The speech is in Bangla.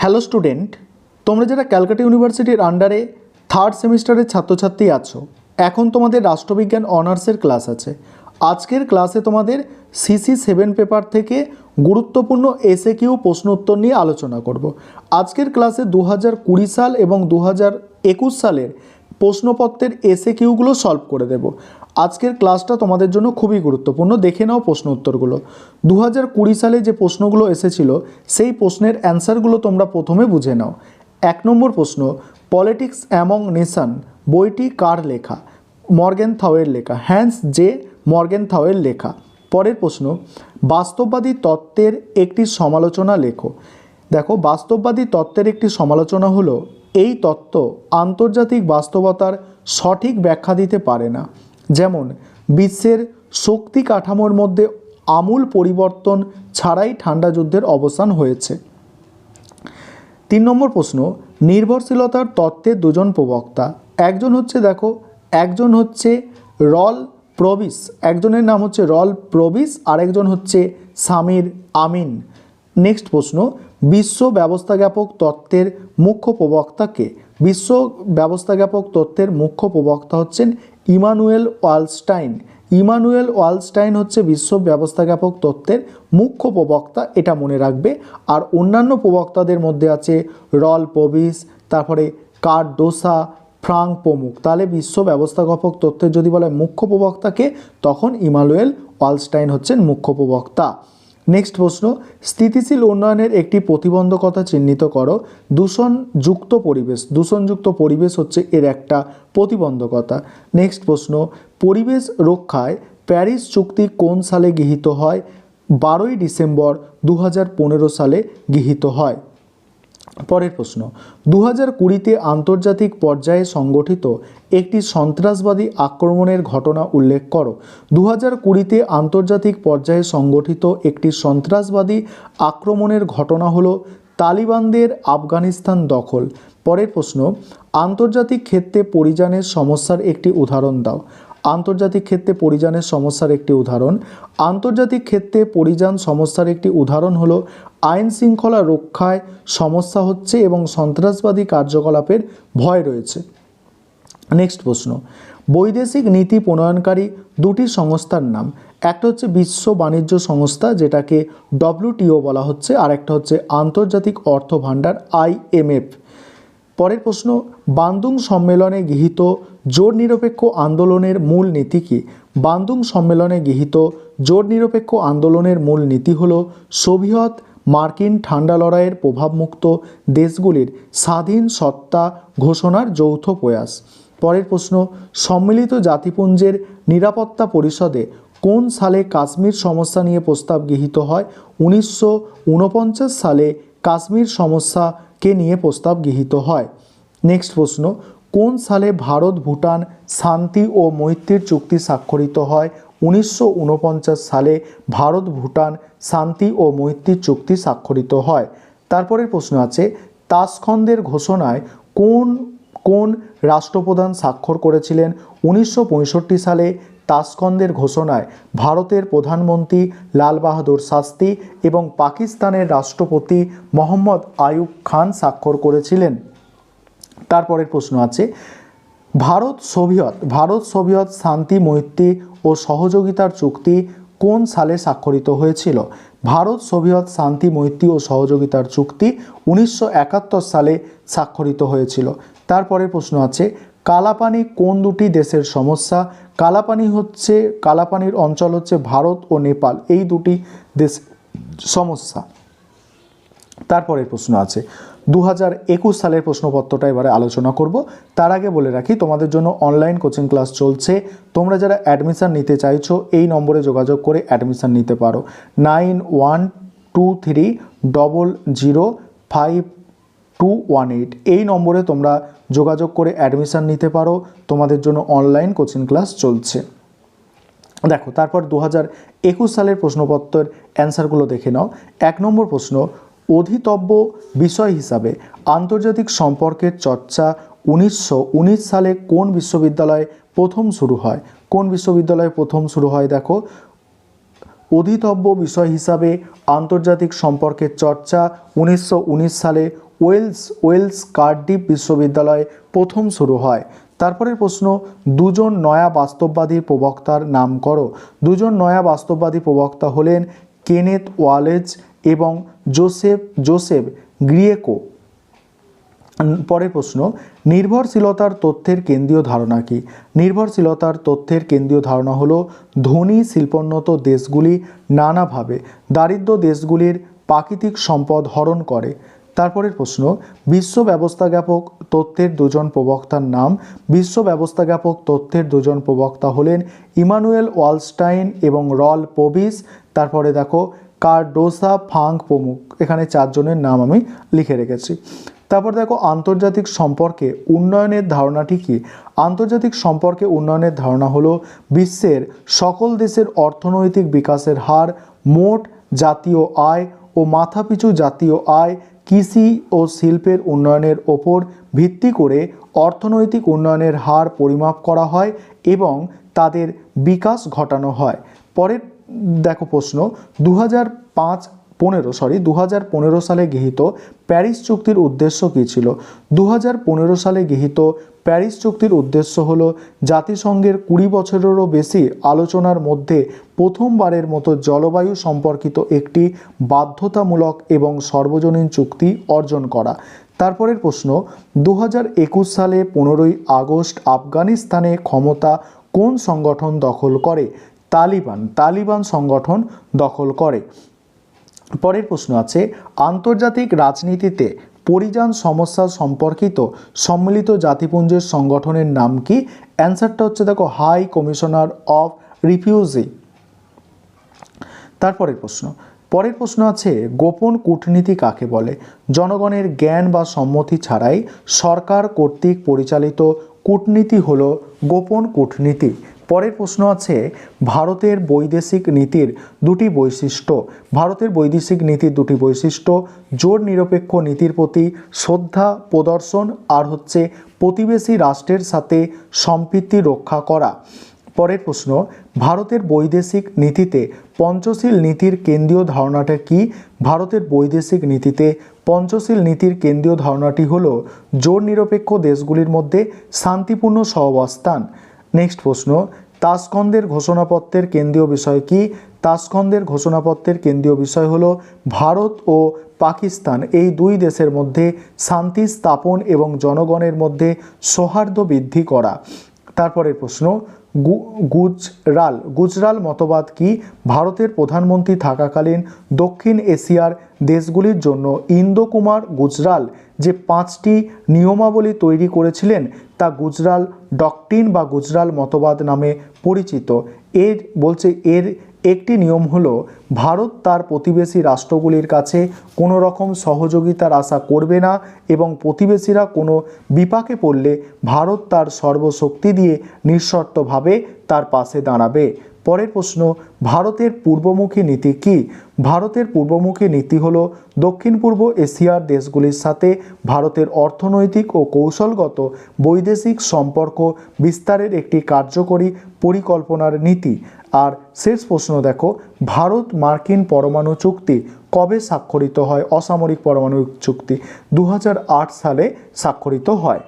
হ্যালো স্টুডেন্ট, তোমরা যারা ক্যালকাটা ইউনিভার্সিটির আন্ডারে থার্ড সেমিস্টারের ছাত্রছাত্রী আছো, এখন তোমাদের রাষ্ট্রবিজ্ঞান অনার্সের ক্লাস আছে। আজকের ক্লাসে তোমাদের CC7 পেপার থেকে গুরুত্বপূর্ণ এসএকিউ প্রশ্ন উত্তর নিয়ে আলোচনা করব। আজকের ক্লাসে 2020 সাল এবং 2021 সালের প্রশ্নপত্রের এসএকিউগুলো সলভ করে দেব। আজকের ক্লাসটা তোমাদের জন্য খুবই গুরুত্বপূর্ণ, দেখে নাও প্রশ্ন উত্তরগুলো। 2020 সালে যে প্রশ্নগুলো এসেছিল সেই প্রশ্নের অ্যান্সারগুলো তোমরা প্রথমে বুঝে নাও। 1 নম্বর প্রশ্ন, পলিটিক্স অ্যামং নেশন বইটি কার লেখা? মর্গেনথাউয়ের লেখা, হ্যান্স জে মর্গেনথাউয়ের লেখা। পরের প্রশ্ন, বাস্তববাদী তত্ত্বের একটি সমালোচনা লেখো। দেখো, বাস্তববাদী তত্ত্বের একটি সমালোচনা হলো এই তত্ত্ব আন্তর্জাতিক বাস্তবতার সঠিক ব্যাখ্যা দিতে পারে না, যেমন বিশ্বের শক্তি কাঠামোর মধ্যে আমূল পরিবর্তন ছাড়াই ঠান্ডা যুদ্ধের অবসান হয়েছে। 3 নম্বর প্রশ্ন, নির্ভরশীলতার তত্ত্বের দুজন প্রবক্তা। একজন হচ্ছে রল প্রবিস, একজনের নাম হচ্ছে রল প্রবিস, আরেকজন হচ্ছে সামির আমিন। নেক্সট প্রশ্ন, বিশ্ব ব্যবস্থাজ্ঞাপক তত্ত্বের মুখ্য প্রবক্তা কে? বিশ্ব ব্যবস্থাজ্ঞাপক তত্ত্বের মুখ্য প্রবক্তা হচ্ছেন ইমানুয়েল ওয়ালস্টাইন। ইমানুয়েল ওয়ালস্টাইন হচ্ছে বিশ্ব ব্যবস্থাজ্ঞাপক তত্ত্বের মুখ্য প্রবক্তা, এটা মনে রাখবে। আর অন্যান্য প্রবক্তাদের মধ্যে আছে রল প্রবিস, তারপরে কার্ডোসা, ফ্রাঙ্ক প্রমুখ। তাহলে বিশ্ব ব্যবস্থাজ্ঞাপক তত্ত্বের যদি বলে মুখ্য প্রবক্তাকে, তখন ইমানুয়েল ওয়ালস্টাইন হচ্ছেন মুখ্য প্রবক্তা। নেক্সট প্রশ্ন, স্থিতিশীল উন্নয়নের একটি প্রতিবন্ধকতা চিহ্নিত করো। দূষণযুক্ত পরিবেশ। দূষণযুক্ত পরিবেশ হচ্ছে এর একটা প্রতিবন্ধকতা। নেক্সট প্রশ্ন, পরিবেশ রক্ষায় প্যারিস চুক্তি কোন সালে গৃহীত হয়? 12ই ডিসেম্বর 2015 সালে গৃহীত হয়। পরের প্রশ্ন, 2020-তে আন্তর্জাতিক পর্যায়ে সংগঠিত একটি সন্ত্রাসবাদী আক্রমণের ঘটনা উল্লেখ করো। 2020-তে আন্তর্জাতিক পর্যায়ে সংগঠিত একটি সন্ত্রাসবাদী আক্রমণের ঘটনা হলো তালিবানদের আফগানিস্তান দখল। পরের প্রশ্ন, আন্তর্জাতিক ক্ষেত্রে পরিযানের সমস্যার একটি উদাহরণ দাও। আন্তর্জাতিক ক্ষেত্রে পরিযানের সমস্যার একটি উদাহরণ, আন্তর্জাতিক ক্ষেত্রে পরিযান সমস্যার একটি উদাহরণ হলো আইন শৃঙ্খলা রক্ষায় সমস্যা হচ্ছে এবং সন্ত্রাসবাদী কার্যকলাপের ভয় রয়েছে। নেক্সট প্রশ্ন, বৈদেশিক নীতি প্রণয়নকারী দুটি সংস্থার নাম। একটা হচ্ছে বিশ্ব বাণিজ্য সংস্থা, যেটাকে WTO বলা হচ্ছে, আর একটা হচ্ছে আন্তর্জাতিক অর্থ ভাণ্ডার IMF। পরের প্রশ্ন, বান্দুং সম্মেলনে গৃহীত জোট নিরপেক্ষ আন্দোলনের মূল নীতি কী? বান্দুং সম্মেলনে গৃহীত জোট নিরপেক্ষ আন্দোলনের মূল নীতি হল সোভিয়েত মার্কিন ঠান্ডা লড়াইয়ের প্রভাবমুক্ত দেশগুলির স্বাধীন সত্তা ঘোষণার যৌথ প্রয়াস। পরের প্রশ্ন, সম্মিলিত জাতিপুঞ্জের নিরাপত্তা পরিষদে কোন সালে কাশ্মীর সমস্যা নিয়ে প্রস্তাব গৃহীত হয়? 1949 সালে কাশ্মীর সমস্যাকে নিয়ে প্রস্তাব গৃহীত হয়। নেক্সট প্রশ্ন, কোন সালে ভারত ভুটান শান্তি ও মৈত্রীর চুক্তি স্বাক্ষরিত হয়? 1949 সালে ভারত ভুটান শান্তি ও মৈত্রীর চুক্তি স্বাক্ষরিত হয়। তারপরের প্রশ্ন আছে, তাশখন্দের ঘোষণায় কোন রাষ্ট্রপ্রধান স্বাক্ষর করেছিলেন? 1965 সালে তাশখন্দের ঘোষণায় ভারতের প্রধানমন্ত্রী লাল বাহাদুর শাস্ত্রী এবং পাকিস্তানের রাষ্ট্রপতি মোহাম্মদ আইয়ুব খান স্বাক্ষর করেছিলেন। তারপরের প্রশ্ন আছে, ভারত সোভিয়েত শান্তি মৈত্রী ও সহযোগিতার চুক্তি কোন সালে স্বাক্ষরিত হয়েছিল? ভারত সোভিয়েত শান্তি মৈত্রী ও সহযোগিতার চুক্তি 1971 সালে স্বাক্ষরিত হয়েছিল। তারপরের প্রশ্ন আছে, কালাপানি কোন দুটি দেশের সমস্যা? কালাপানির অঞ্চল হচ্ছে ভারত ও নেপাল, এই দুটি দেশের সমস্যা। তারপরের প্রশ্ন আছে, 2021 সালের প্রশ্নপত্রটা এবারে আলোচনা করব। তার আগে বলে রাখি, তোমাদের জন্য অনলাইন কোচিং ক্লাস চলছে। তোমরা যারা অ্যাডমিশান নিতে চাইছো, এই নম্বরে যোগাযোগ করে অ্যাডমিশান নিতে পারো। 9123005218 এই নম্বরে তোমরা যোগাযোগ করে অ্যাডমিশান নিতে পারো। তোমাদের জন্য অনলাইন কোচিং ক্লাস চলছে। দেখো, তারপর 2021 সালের প্রশ্নপত্রের অ্যান্সারগুলো দেখে নাও। 1 নম্বর প্রশ্ন, অধীতব্য বিষয় হিসাবে আন্তর্জাতিক সম্পর্কের চর্চা 1919 সালে কোন বিশ্ববিদ্যালয়ে প্রথম শুরু হয়? কোন বিশ্ববিদ্যালয়ে প্রথম শুরু হয়? দেখো, অধীতব্য বিষয় হিসাবে আন্তর্জাতিক সম্পর্কের চর্চা 1919 সালে ওয়েলস কার্ডিফ বিশ্ববিদ্যালয়ে প্রথম শুরু হয়। তারপরের প্রশ্ন, দুজন নয়া বাস্তববাদী প্রবক্তার নাম করো। দুজন নয়া বাস্তববাদী প্রবক্তা হলেন কেনেথ ওয়ালেজ এবং জোসেফ গ্রিয়েকো। পরের প্রশ্ন, নির্ভরশীলতার তথ্যের কেন্দ্রীয় ধারণা কি? নির্ভরশীলতার তথ্যের কেন্দ্রীয় ধারণা হলো ধনী শিল্পোন্নত দেশগুলি নানাভাবে দারিদ্র দেশগুলির প্রাকৃতিক সম্পদ হরণ করে। তারপরের প্রশ্ন, বিশ্ব ব্যবস্থাজ্ঞাপক তথ্যের দুজন প্রবক্তার নাম। বিশ্ব ব্যবস্থাজ্ঞাপক তথ্যের দুজন প্রবক্তা হলেন ইমানুয়েল ওয়ালস্টাইন এবং রল প্রবিস। তারপরে দেখো কার্ডোসা ফাঙ্ক প্রমুখ। এখানে চারজনের নাম আমি লিখে রেখেছি। তারপর দেখো আন্তর্জাতিক সম্পর্কে উন্নয়নের ধারণাটি কি? আন্তর্জাতিক সম্পর্কে উন্নয়নের ধারণা হলো বিশ্বের সকল দেশের অর্থনৈতিক বিকাশের হার, মোট জাতীয় আয় ও মাথাপিছু জাতীয় আয় কৃষি ও শিল্পের উন্নয়নের ওপর ভিত্তি করে অর্থনৈতিক উন্নয়নের হার পরিমাপ করা হয় এবং তাদের বিকাশ ঘটানো হয়। পরের দেখো প্রশ্ন, 2015 সালে গৃহীত প্যারিস চুক্তির উদ্দেশ্য কী ছিল? 2015 সালে গৃহীত প্যারিস চুক্তির উদ্দেশ্য হলো জাতিসংঘের 20 বছরেরও বেশি আলোচনার মধ্যে প্রথমবারের মতো জলবায়ু সম্পর্কিত একটি বাধ্যতামূলক এবং সর্বজনীন চুক্তি অর্জন করা। তারপরের প্রশ্ন, 2021 সালে 15ই আগস্ট আফগানিস্তানে ক্ষমতা কোন সংগঠন দখল করে? তালিবান সংগঠন দখল করে। পরের প্রশ্ন আছে, আন্তর্জাতিক রাজনীতিতে পরিযান সমস্যা সম্পর্কিত সম্মিলিত জাতিপুঞ্জের সংগঠনের নাম কি? অ্যান্সারটা হচ্ছে দেখো হাই কমিশনার অফ রিফিউজি। পরের প্রশ্ন আছে, গোপন কূটনীতি কাকে বলে? জনগণের জ্ঞান বা সম্মতি ছাড়াই সরকার কর্তৃক পরিচালিত কূটনীতি হলো গোপন কূটনীতি। পরের প্রশ্ন আছে, ভারতের বৈদেশিক নীতির দুটি বৈশিষ্ট্য। ভারতের বৈদেশিক নীতির দুটি বৈশিষ্ট্য, জোট নিরপেক্ষ নীতির প্রতি শ্রদ্ধা প্রদর্শন আর হচ্ছে প্রতিবেশী রাষ্ট্রের সাথে সম্প্রীতি রক্ষা করা। পরের প্রশ্ন, ভারতের বৈদেশিক নীতিতে পঞ্চশীল নীতির কেন্দ্রীয় ধারণাটা কি? ভারতের বৈদেশিক নীতিতে পঞ্চশীল নীতির কেন্দ্রীয় ধারণাটি হলো জোট নিরপেক্ষ দেশগুলির মধ্যে শান্তিপূর্ণ সহাবস্থান। নেক্সট প্রশ্ন, তাশখন্দের ঘোষণাপত্রের কেন্দ্রীয় বিষয় কি? তাশখন্দের ঘোষণাপত্রের কেন্দ্রীয় বিষয় হলো ভারত ও পাকিস্তান এই দুই দেশের মধ্যে শান্তি স্থাপন এবং জনগণের মধ্যে সৌহার্দ্য বৃদ্ধি করা। তারপরের প্রশ্ন, গুজরাল মতবাদ কি? ভারতের প্রধানমন্ত্রী থাকাকালীন দক্ষিণ এশিয়ার দেশগুলির জন্য ইন্দো কুমার গুজরাল যে 5টি নিয়মাবলী তৈরি করেছিলেন তা গুজরাল ডক্ট্রিন বা গুজরাল মতবাদ নামে পরিচিত। এর একটি নিয়ম হলো ভারত তার প্রতিবেশী রাষ্ট্রগুলির কাছে কোনো রকম সহযোগিতার আশা করবে না এবং প্রতিবেশীরা কোনো বিপাকে পড়লে ভারত তার সর্বশক্তি দিয়ে নিঃশর্তভাবে তার পাশে দাঁড়াবে। পরের প্রশ্ন, ভারতের পূর্বমুখী নীতি কি? ভারতের পূর্বমুখী নীতি হলো দক্ষিণ পূর্ব এশিয়ার দেশগুলির সাথে ভারতের অর্থনৈতিক ও কৌশলগত বৈদেশিক সম্পর্ক বিস্তারের একটি কার্যকরী পরিকল্পনার নীতি। আর শেষ প্রশ্ন দেখো, ভারত মার্কিন পরমাণু চুক্তি কবে স্বাক্ষরিত হয়? অসামরিক পরমাণু চুক্তি 2008 সালে স্বাক্ষরিত হয়।